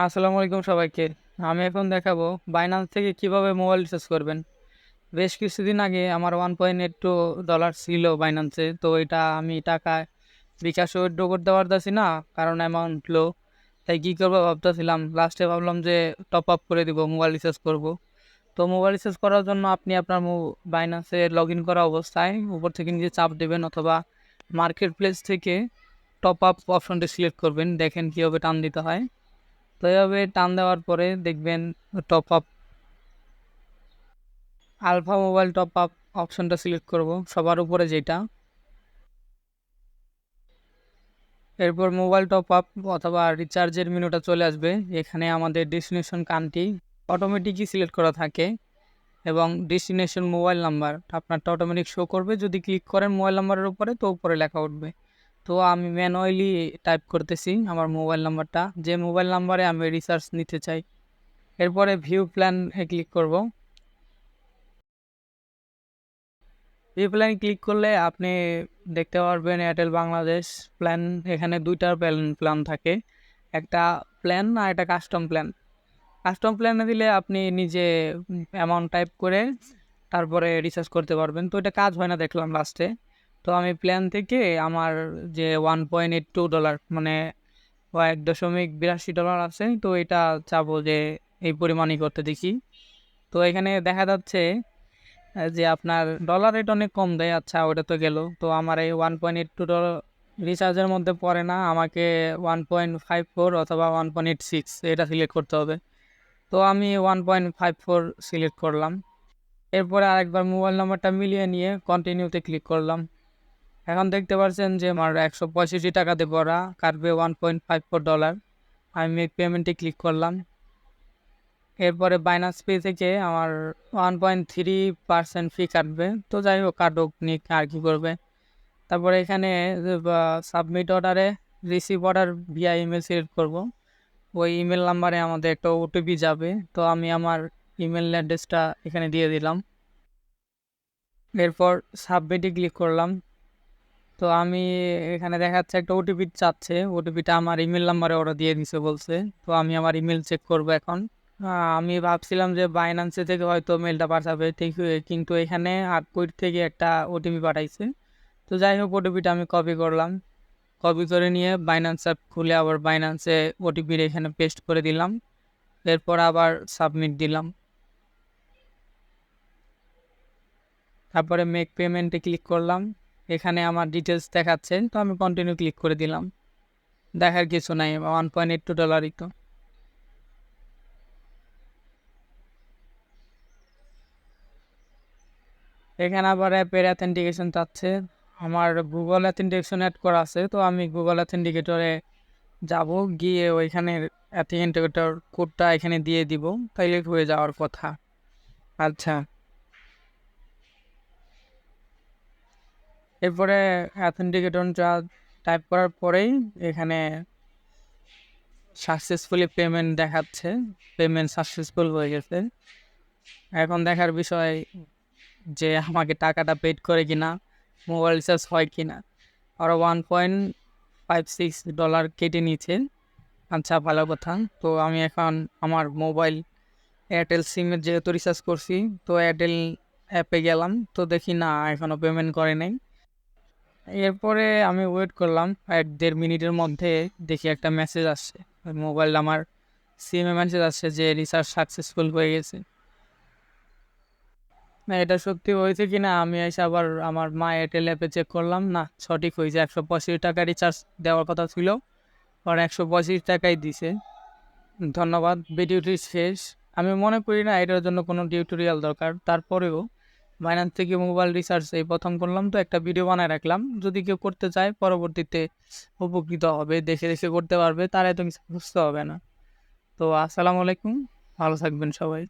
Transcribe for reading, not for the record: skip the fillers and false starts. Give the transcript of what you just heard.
আসসালামু আলাইকুম সবাইকে। আমি এখন দেখাবো বাইন্যান্স থেকে কিভাবে মোবাইল রিচার্জ করবেন। বেশ কিছুদিন আগে আমার $1.82 ছিল বাইন্যান্সে, তো এটা আমি টাকা বিকাশে উইথড্র করতে পারতেছি না, কারণ অ্যামাউন্ট লো। তাই কী করবো ভাবতেছিলাম, লাস্টে ভাবলাম যে টপ আপ করে দিব, মোবাইল রিচার্জ করব। তো মোবাইল রিচার্জ করার জন্য আপনি আপনার বাইন্যান্সে লগ ইন করা অবস্থায় উপর থেকে নিজে চাপ দেবেন, অথবা মার্কেট প্লেস থেকে টপ আপ অপশনটি সিলেক্ট করবেন। দেখেন কীভাবে টান দিতে হয়। তো এভাবে টান দেওয়ার পরে দেখবেন top up, alpha mobile top up অপশনটা সিলেক্ট করব সবার উপরে যেটা। এরপর মোবাইল টপ আপ অথবা রিচার্জের মেনুটা চলে আসবে। এখানে আমাদের ডেস্টিনেশন কান্ট্রি অটোমেটিকই সিলেক্ট করা থাকে, এবং ডেস্টিনেশন মোবাইল নাম্বার আপনারটা অটোমেটিক শো করবে। যদি ক্লিক করেন মোবাইল নাম্বারের উপরে, তো উপরে লেখা উঠবে। তো আমি ম্যানুয়ালি টাইপ করতেছি আমার মোবাইল নাম্বারটা, যে মোবাইল নাম্বারে আমি রিচার্জ নিতে চাই। এরপরে ভিউ প্ল্যান ক্লিক করব। এই প্ল্যানে ক্লিক করলে আপনি দেখতে পারবেন এয়ারটেল বাংলাদেশ প্ল্যান। এখানে দুইটা প্ল্যান থাকে, একটা প্ল্যান আর একটা কাস্টম প্ল্যান। কাস্টম প্ল্যানে দিলে আপনি নিজে অ্যামাউন্ট টাইপ করে তারপরে রিচার্জ করতে পারবেন। তো এটা কাজ হয় না দেখলাম লাস্টে। তো আমি প্ল্যান থেকে আমার যে $1.82 মানে $1.82 আছে, তো এটা চাবো যে এই পরিমাণই করতে দেখি। তো এখানে দেখা যাচ্ছে যে আপনার ডলার রেট অনেক কম দেয়। আচ্ছা, ওটা তো গেল। তো আমার এই $1.82 রিচার্জের মধ্যে পড়ে না, আমাকে 1.54 অথবা 1.86 এটা সিলেক্ট করতে হবে। তো আমি 1.54 সিলেক্ট করলাম। এরপরে আরেকবার মোবাইল নাম্বারটা মিলিয়ে নিয়ে কন্টিনিউতে ক্লিক করলাম। এখন দেখতে পাচ্ছেন যে আমার 165 টাকাতে পড়া কাটবে $1.54। আমি মেক পেমেন্টে ক্লিক করলাম। এরপরে বাইনান্স পে থেকে আমার 1.3% ফি কাটবে। তো যাই হোক, কাটুক, নিক, আর কি করবে। তারপরে এখানে সাবমিট অর্ডারে receive order via email select করব। ওই ইমেল নাম্বারে আমাদের একটা ওটিপি যাবে। তো আমি আমার ইমেল অ্যাড্রেসটা এখানে দিয়ে দিলাম। এরপর সাবমিটে ক্লিক করলাম। তো আমি এখানে দেখাচ্ছে একটা ওটিপি চাচ্ছে, ওটিপিটা আমার ইমেল নাম্বারে ওরা দিয়ে দিছে বলছে। তো আমি আমার ইমেল চেক করব এখন। আমি ভাবছিলাম যে বাইন্যান্সে থেকে হয়তো মেলটা পাঠাবে, ঠিক, কিন্তু এখানে আটকুইট থেকে একটা ওটিপি পাঠাইছে। তো যাই হোক, ওটিপিটা আমি কপি করলাম। কপি করে নিয়ে বাইন্যান্স অ্যাপ খুলে আবার বাইন্যান্সে ওটিপির এখানে পেস্ট করে দিলাম। এরপর আবার সাবমিট দিলাম। তারপরে মেক পেমেন্টে ক্লিক করলাম। এখানে আমার ডিটেলস দেখাচ্ছে, তো আমি কন্টিনিউ ক্লিক করে দিলাম। দেখার কিছু নাই, $1.82 তো। এখানে আবার অ্যাপের অ্যাথেন্টিকেশন চাচ্ছে। আমার গুগল অ্যাথেন্টিকেশন অ্যাড করা আছে, তো আমি গুগল অ্যাথেন্টিকেটরে যাব, গিয়ে ওইখানে অ্যাথেন্টিকেটর কোডটা এখানে দিয়ে দিব, তাইলে হয়ে যাওয়ার কথা। আচ্ছা, এরপরে অ্যাথেন্টিকেটরটা টাইপ করার পরেই এখানে সাকসেসফুলি পেমেন্ট দেখাচ্ছে। পেমেন্ট সাকসেসফুল হয়ে গেছে। এখন দেখার বিষয় যে আমাকে টাকাটা পেড করে কিনা, মোবাইল রিচার্জ হয় কিনা। আরও $1.56 কেটে নিচ্ছে। আচ্ছা, ভালো কথা। তো আমি এখন আমার মোবাইল এয়ারটেল সিমের যেহেতু রিচার্জ করছি, তো এয়ারটেল অ্যাপে গেলাম, তো দেখি না, এখনও পেমেন্ট করে নাই। এরপরে আমি ওয়েট করলাম 1-1.5 মিনিটের মধ্যে, দেখি একটা মেসেজ আসছে মোবাইল আমার সিমে, মেসেজ আসছে যে রিচার্জ সাকসেসফুল হয়ে গেছে। না, এটা সত্যি হয়েছে কিনা আমি এসে আবার আমার মা এয়ারটেল অ্যাপে চেক করলাম, না, সঠিক হয়েছে। 185 টাকা রিচার্জ দেওয়ার কথা ছিল, আর 185 টাকাই দিছে। ধন্যবাদ। ভিডিওটি শেষ। আমি মনে করি না এটার জন্য কোনো টিউটোরিয়াল দরকার, তারপরেও বাইন্যান্স থেকে মোবাইল রিচার্জ এই প্রথম করলাম, তো একটা ভিডিও বানায় রাখলাম। যদি কেউ করতে চায় পরবর্তীতে উপকৃত হবে, দেখে দেখে করতে পারবে, তার এত কিছু বুঝতে হবে না। তো আসসালামু আলাইকুম, ভালো থাকবেন সবাই।